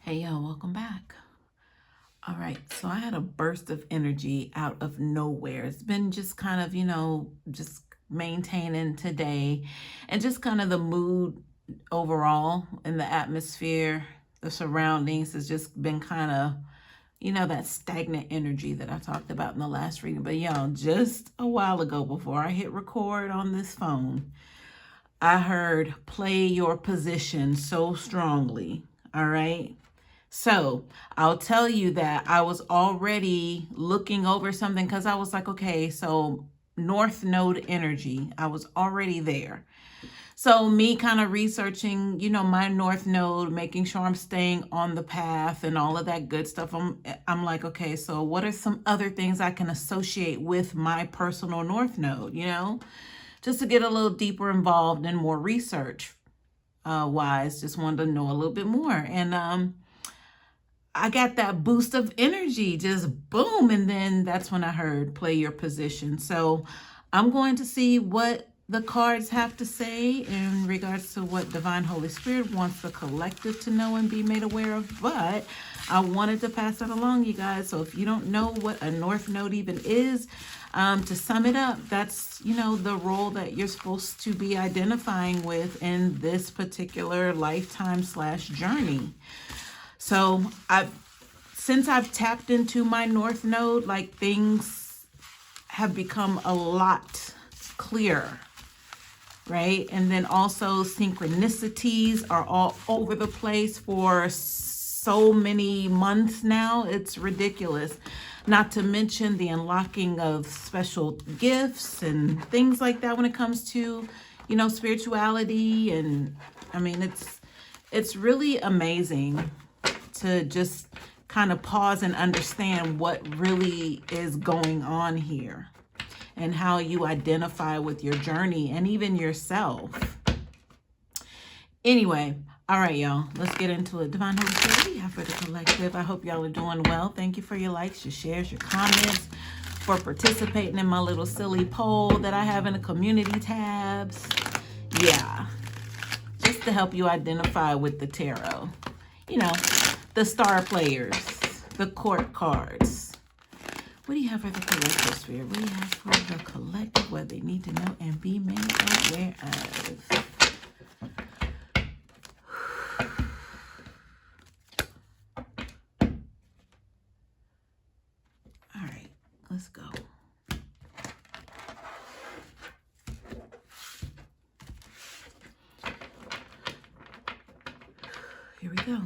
Hey, y'all, welcome back. All right, so I had a burst of energy out of nowhere. It's been just kind of, just maintaining today and just kind of the mood overall in the atmosphere, the surroundings has just been kind of, that stagnant energy that I talked about in the last reading. But y'all, just a while ago before I hit record on this phone, I heard play your position so strongly. All right. So I'll tell you that I was already looking over something because I was like, okay, so North Node energy, I was already there. So me kind of researching, my North Node, making sure I'm staying on the path and all of that good stuff. I'm like, okay, so what are some other things I can associate with my personal North Node, just to get a little deeper involved and more research wise, just wanted to know a little bit more. And I got that boost of energy, just boom. And then that's when I heard play your position. So I'm going to see what the cards have to say in regards to what Divine Holy Spirit wants the collective to know and be made aware of. But I wanted to pass that along, you guys. So if you don't know what a North Node even is, to sum it up, that's, the role that you're supposed to be identifying with in this particular lifetime / journey. So since I've tapped into my North Node, like things have become a lot clearer, right? And then also synchronicities are all over the place for so many months now. It's ridiculous. Not to mention the unlocking of special gifts and things like that when it comes to, spirituality. And I mean, it's really amazing to just kind of pause and understand what really is going on here and how you identify with your journey and even yourself. Anyway, all right, y'all, let's get into it. Divine Holy Spirit, what do you have for the collective? I hope y'all are doing well. Thank you for your likes, your shares, your comments, for participating in my little silly poll that I have in the community tabs. Yeah, just to help you identify with the tarot. The star players, the court cards. What do you have for the collective, Spirit? What do you have for the collective, what they need to know and be made aware of? All right, let's go. Here we go.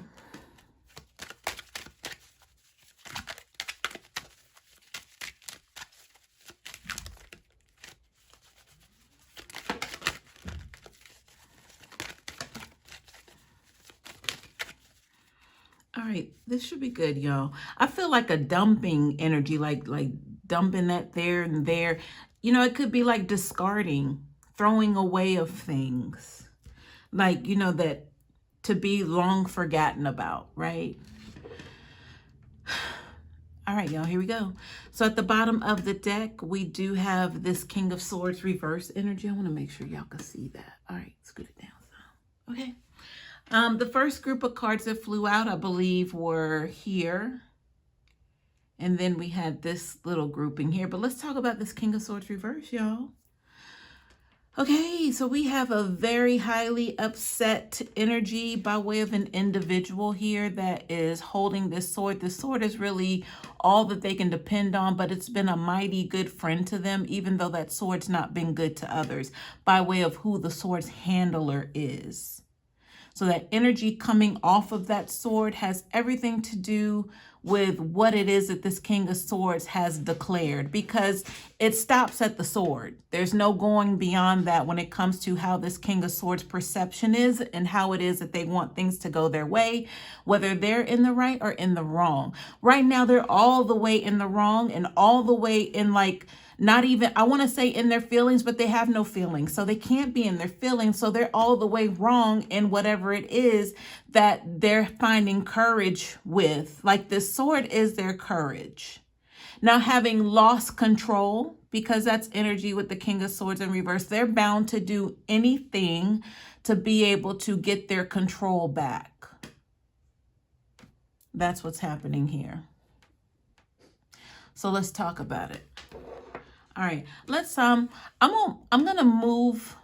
All right, this should be good, y'all. I feel like a dumping energy, like dumping that there and there. It could be like discarding, throwing away of things. Like, that to be long forgotten about, right? All right, y'all, here we go. So at the bottom of the deck, we do have this King of Swords reverse energy. I want to make sure y'all can see that. All right, scoot it down some. Okay. The first group of cards that flew out, I believe, were here. And then we had this little grouping here. But let's talk about this King of Swords reverse, y'all. Okay, so we have a very highly upset energy by way of an individual here that is holding this sword. This sword is really all that they can depend on, but it's been a mighty good friend to them, even though that sword's not been good to others, by way of who the sword's handler is. So that energy coming off of that sword has everything to do with what it is that this King of Swords has declared, because it stops at the sword. There's no going beyond that when it comes to how this King of Swords perception is and how it is that they want things to go their way, whether they're in the right or in the wrong. Right now, they're all the way in the wrong and all the way in, like, not even, I want to say in their feelings, but they have no feelings. So they can't be in their feelings. So they're all the way wrong in whatever it is that they're finding courage with. Like this sword is their courage. Now, having lost control, because that's energy with the King of Swords in reverse, they're bound to do anything to be able to get their control back. That's what's happening here. So let's talk about it. All right, let's I'm gonna move.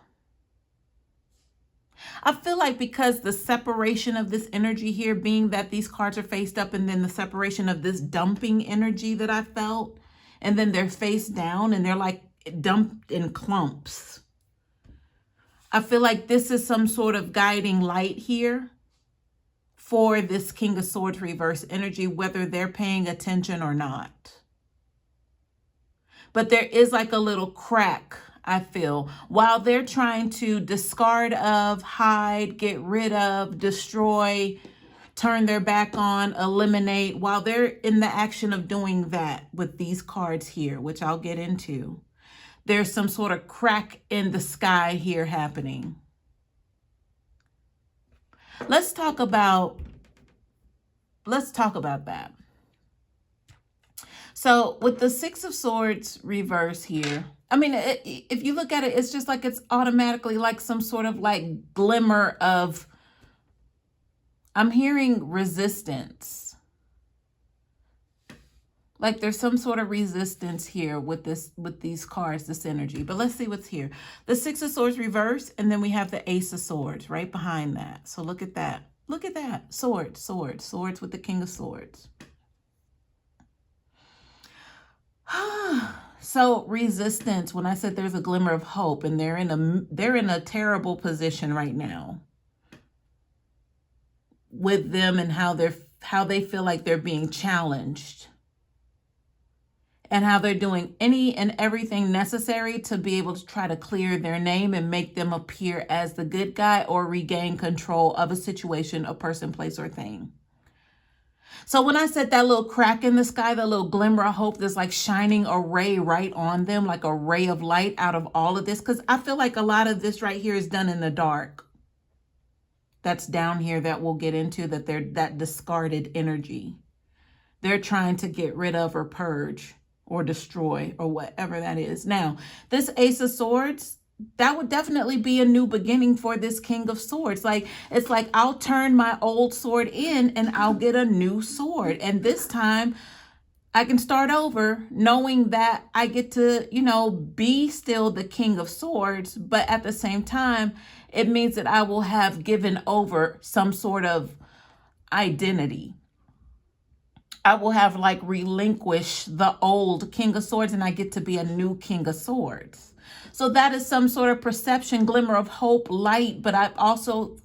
I feel like because the separation of this energy here, being that these cards are faced up, and then the separation of this dumping energy that I felt, and then they're face down and they're like dumped in clumps. I feel like this is some sort of guiding light here for this King of Swords reverse energy, whether they're paying attention or not. But there is like a little crack, I feel, while they're trying to discard of, hide, get rid of, destroy, turn their back on, eliminate, while they're in the action of doing that with these cards here, which I'll get into, there's some sort of crack in the sky here happening. Let's talk about that. So with the Six of Swords reverse here, I mean, if you look at it, it's just like it's automatically like some sort of like glimmer of, I'm hearing resistance. Like there's some sort of resistance here with these cards, this energy. But let's see what's here. The Six of Swords reverse, and then we have the Ace of Swords right behind that. So look at that. Look at that. Swords, swords, swords with the King of Swords. So resistance, when I said there's a glimmer of hope, and they're in a terrible position right now with them, and how they feel like they're being challenged, and how they're doing any and everything necessary to be able to try to clear their name and make them appear as the good guy or regain control of a situation, a person, place, or thing. So when I said that little crack in the sky, that little glimmer of hope that's like shining a ray right on them, like a ray of light out of all of this, because I feel like a lot of this right here is done in the dark. That's down here that we'll get into, that they're that discarded energy. They're trying to get rid of or purge or destroy or whatever that is. Now, this Ace of Swords, that would definitely be a new beginning for this King of Swords. Like, it's like I'll turn my old sword in and I'll get a new sword. And this time I can start over knowing that I get to, you know, be still the King of Swords. But at the same time, it means that I will have given over some sort of identity. I will have like relinquished the old King of Swords, and I get to be a new King of Swords. So that is some sort of perception, glimmer of hope, light. But I've also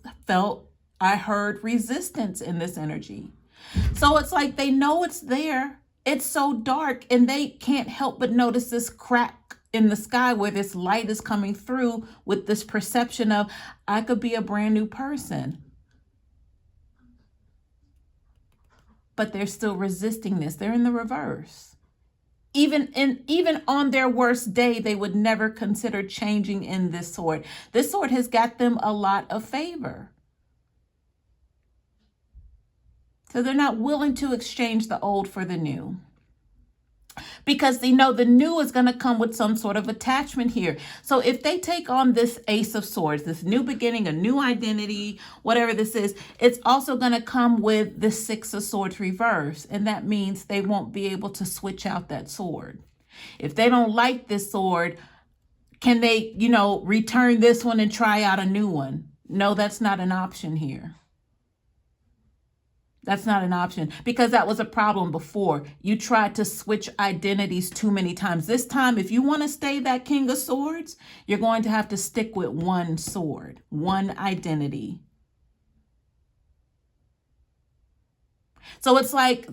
I heard resistance in this energy. So it's like they know it's there. It's so dark, and they can't help but notice this crack in the sky where this light is coming through with this perception of, I could be a brand new person. But they're still resisting this. They're in the reverse. Even on their worst day, they would never consider changing in this sword. This sword has got them a lot of favor. So they're not willing to exchange the old for the new, because they know the new is going to come with some sort of attachment here. So if they take on this Ace of Swords, this new beginning, a new identity, whatever this is, it's also going to come with the Six of Swords reverse. And that means they won't be able to switch out that sword. If they don't like this sword, can they, you know, return this one and try out a new one? No, that's not an option here. That's not an option, because that was a problem before. You tried to switch identities too many times. This time, if you want to stay that King of Swords, you're going to have to stick with one sword, one identity. So it's like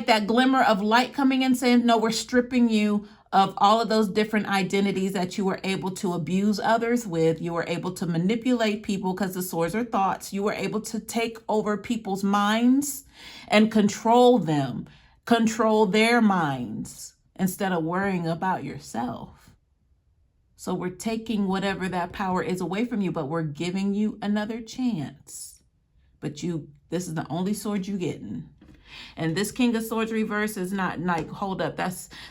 that glimmer of light coming in saying, no, we're stripping you of all of those different identities that you were able to abuse others with. You were able to manipulate people, because the swords are thoughts. You were able to take over people's minds and control them, control their minds, instead of worrying about yourself. So we're taking whatever that power is away from you, but we're giving you another chance. But this is the only sword you're getting. And this King of Swords reverse is not like, hold up,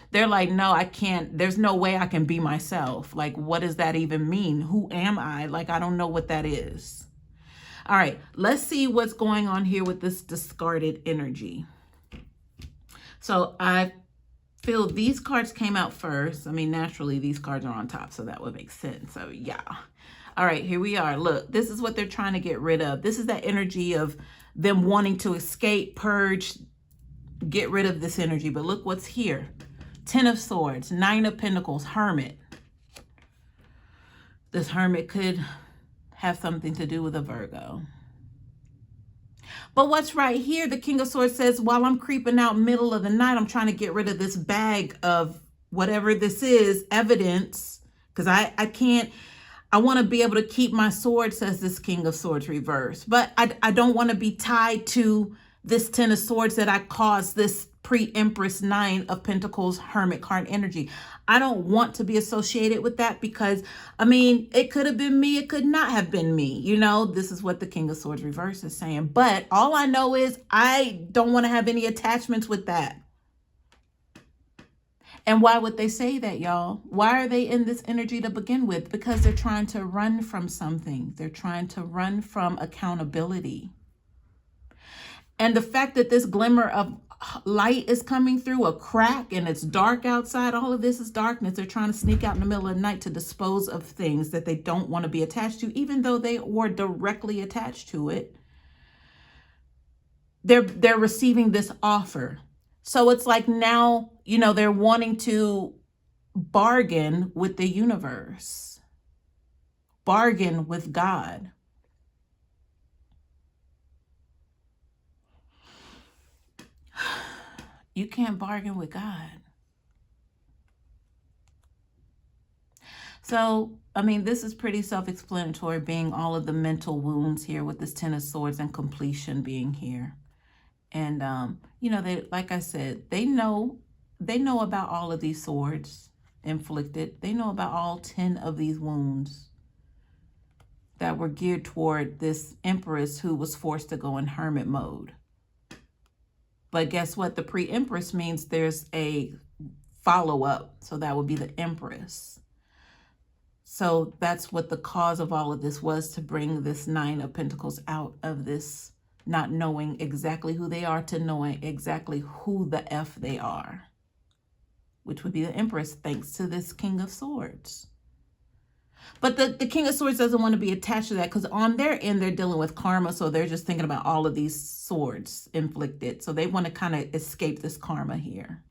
they're like, no, I can't, there's no way I can be myself. Like, what does that even mean? Who am I? Like, I don't know what that is. All right, let's see what's going on here with this discarded energy. So I feel these cards came out first. I mean, naturally, these cards are on top, so that would make sense. So yeah. All right, here we are. Look, this is what they're trying to get rid of. This is that energy of them wanting to escape, purge, get rid of this energy. But look what's here. 10 of Swords, 9 of Pentacles, Hermit. This Hermit could have something to do with a Virgo. But what's right here, the King of Swords says, while I'm creeping out middle of the night, I'm trying to get rid of this bag of whatever this is, evidence, because I can't, I want to be able to keep my sword, says this King of Swords reverse. But I don't want to be tied to this 10 of Swords that I caused this pre-Empress 9 of Pentacles Hermit card energy. I don't want to be associated with that because, I mean, it could have been me. It could not have been me. You know, this is what the King of Swords reverse is saying. But all I know is I don't want to have any attachments with that. And why would they say that, y'all? Why are they in this energy to begin with? Because they're trying to run from something. They're trying to run from accountability. And the fact that this glimmer of light is coming through a crack and it's dark outside, all of this is darkness. They're trying to sneak out in the middle of the night to dispose of things that they don't want to be attached to, even though they were directly attached to it. They're receiving this offer. So it's like now, you know, they're wanting to bargain with the universe, bargain with God. You can't bargain with God. So, I mean, this is pretty self-explanatory, being all of the mental wounds here with this 10 of Swords and completion being here. And, you know, they, like I said, they know about all of these swords inflicted. They know about all 10 of these wounds that were geared toward this Empress who was forced to go in hermit mode. But guess what? The pre-Empress means there's a follow-up. So that would be the Empress. So that's what the cause of all of this was, to bring this 9 of Pentacles out of this not knowing exactly who they are to knowing exactly who the F they are, which would be the Empress, thanks to this King of Swords. But the King of Swords doesn't want to be attached to that because on their end, they're dealing with karma. So they're just thinking about all of these swords inflicted. So they want to kind of escape this karma here.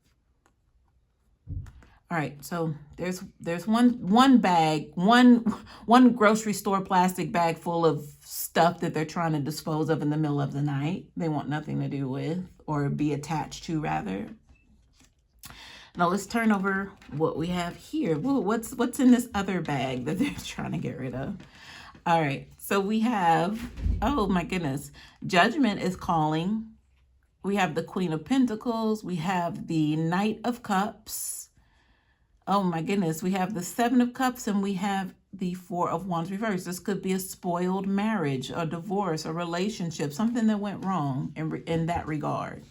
All right, so there's one bag, one grocery store plastic bag full of stuff that they're trying to dispose of in the middle of the night. They want nothing to do with, or be attached to, rather. Now let's turn over what we have here. Whoa, what's in this other bag that they're trying to get rid of? All right, so we have, oh my goodness, Judgment is calling. We have the Queen of Pentacles. We have the Knight of Cups. Oh my goodness, we have the 7 of Cups and we have the 4 of Wands reversed. This could be a spoiled marriage, a divorce, a relationship, something that went wrong in that regard,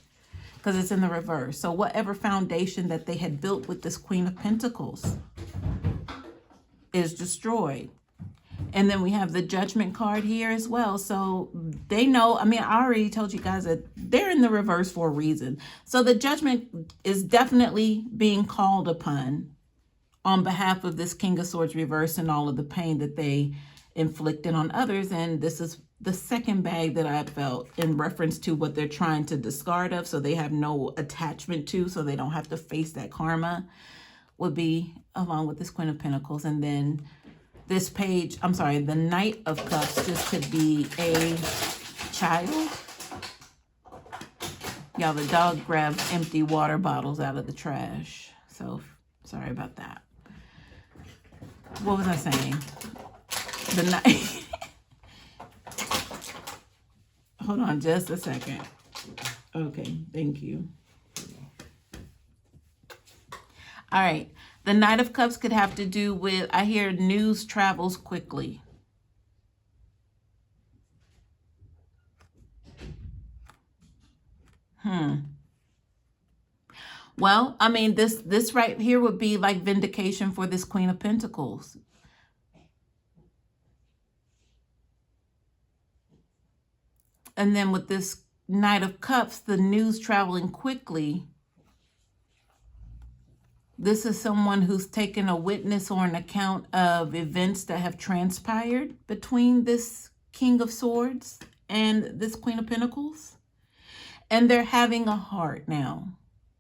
because it's in the reverse. So whatever foundation that they had built with this Queen of Pentacles is destroyed. And then we have the Judgment card here as well. So they know, I mean, I already told you guys that they're in the reverse for a reason. So the Judgment is definitely being called upon on behalf of this King of Swords reverse and all of the pain that they inflicted on others. And this is the second bag that I felt in reference to what they're trying to discard of, so they have no attachment to, so they don't have to face that karma, would be along with this Queen of Pentacles. And then this page, I'm sorry, the Knight of Cups, this could be a child. Y'all, the dog grabbed empty water bottles out of the trash. So sorry about that. What was I saying? The Knight. Hold on just a second. Okay, thank you. All right. The Knight of Cups could have to do with, I hear news travels quickly. Well, I mean, this right here would be like vindication for this Queen of Pentacles. And then with this Knight of Cups, the news traveling quickly. This is someone who's taken a witness or an account of events that have transpired between this King of Swords and this Queen of Pentacles. And they're having a heart now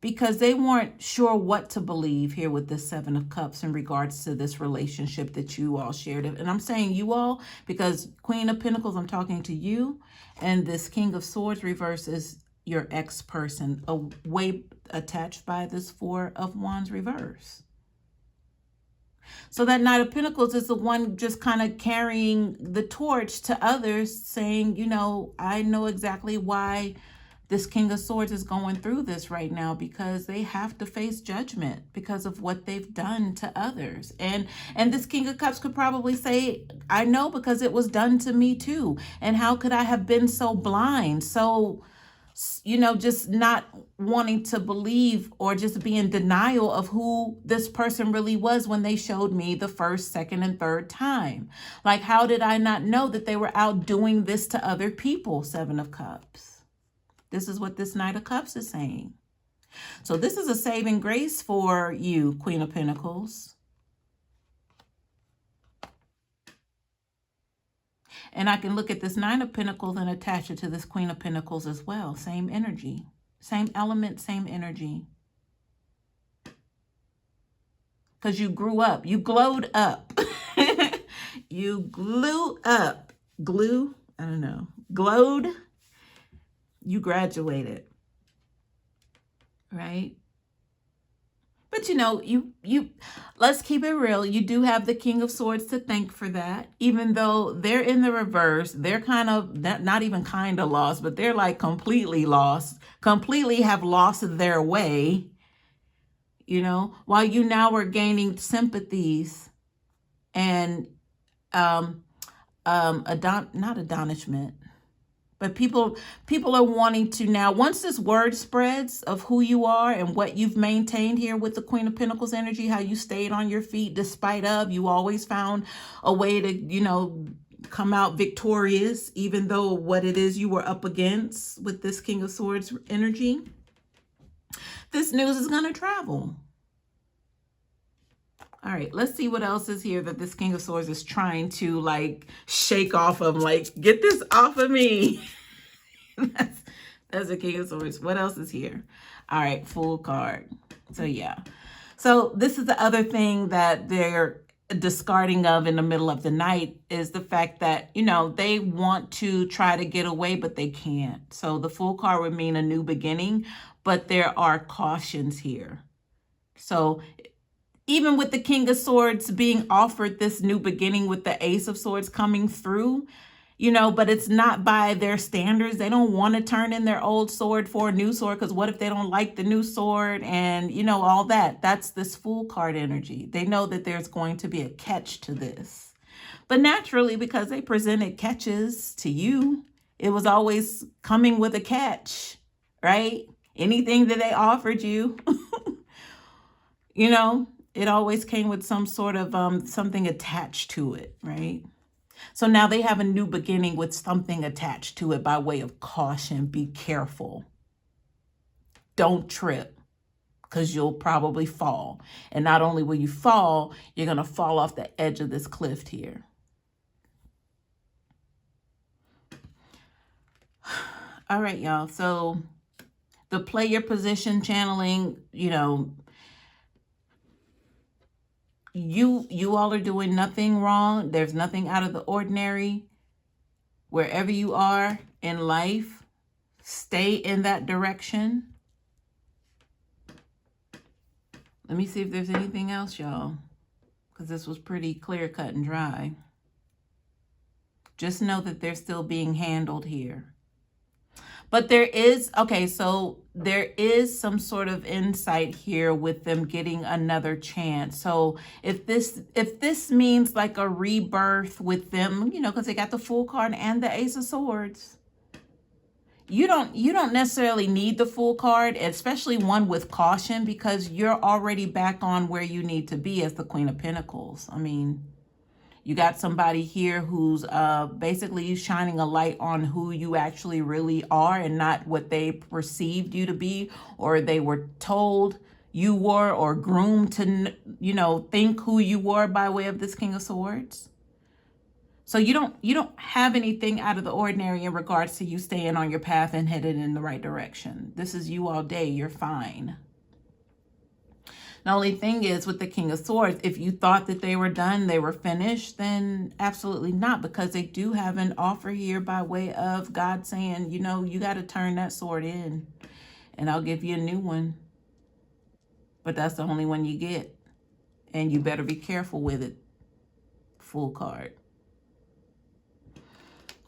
because they weren't sure what to believe here with this Seven of Cups in regards to this relationship that you all shared. And I'm saying you all because Queen of Pentacles, I'm talking to you, and this King of Swords reverse is your ex-person, way attached by this Four of Wands reverse. So that Knight of Pentacles is the one just kind of carrying the torch to others, saying, you know, I know exactly why this King of Swords is going through this right now, because they have to face judgment because of what they've done to others. And this King of Cups could probably say, I know because it was done to me too. And how could I have been so blind, so, you know, just not wanting to believe or just be in denial of who this person really was when they showed me the first, second, and third time. Like, how did I not know that they were out doing this to other people? Seven of Cups. This is what this Knight of Cups is saying. So this is a saving grace for you, Queen of Pentacles. And I can look at this Nine of Pentacles and attach it to this Queen of Pentacles as well. Same energy, same element, same energy. Because you grew up, you glowed up. You glue up, glue, I don't know, glowed, you graduated, right? But you know, you let's keep it real. You do have the King of Swords to thank for that. Even though they're in the reverse, they're kind of not even kind of lost, but they're like completely lost, completely have lost their way. You know, while you now are gaining sympathies and not astonishment. But people are wanting to now, once this word spreads of who you are and what you've maintained here with the Queen of Pentacles energy, how you stayed on your feet despite of, you always found a way to, you know, come out victorious, even though what it is you were up against with this King of Swords energy. This news is going to travel. All right, let's see what else is here that this King of Swords is trying to like shake off of, like, get this off of me. that's the King of Swords. What else is here? All right, Fool card. So yeah. So this is the other thing that they're discarding of in the middle of the night is the fact that, you know, they want to try to get away, but they can't. So the Fool card would mean a new beginning, but there are cautions here. So even with the King of Swords being offered this new beginning with the Ace of Swords coming through, you know, but it's not by their standards. They don't want to turn in their old sword for a new sword, because what if they don't like the new sword and, you know, all that. That's this Fool card energy. They know that there's going to be a catch to this. But naturally, because they presented catches to you, it was always coming with a catch, right? Anything that they offered you, you know, it always came with some sort of something attached to it, right? So now they have a new beginning with something attached to it by way of caution. Be careful. Don't trip, because you'll probably fall. And not only will you fall, you're going to fall off the edge of this cliff here. All right, y'all. So the player position channeling, you know, you all are doing nothing wrong. There's nothing out of the ordinary. Wherever you are in life, stay in that direction. Let me see if there's anything else, y'all, because this was pretty clear, cut, and dry. Just know that they're still being handled here. But there is, okay, so there is some sort of insight here with them getting another chance. So if this means like a rebirth with them, you know, because they got the Fool card and the Ace of Swords. You don't necessarily need the Fool card, especially one with caution, because you're already back on where you need to be as the Queen of Pentacles. I mean, You got somebody here who's basically shining a light on who you actually really are and not what they perceived you to be, or they were told you were, or groomed to, you know, think who you were by way of this King of Swords. So you don't have anything out of the ordinary in regards to you staying on your path and headed in the right direction. This is you all day. You're fine. The only thing is with the King of Swords, if you thought that they were done, they were finished, then absolutely not, because they do have an offer here by way of God saying, you know, you got to turn that sword in and I'll give you a new one. But that's the only one you get. And you better be careful with it. Full card.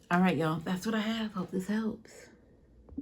All right, y'all. That's what I have. Hope this helps.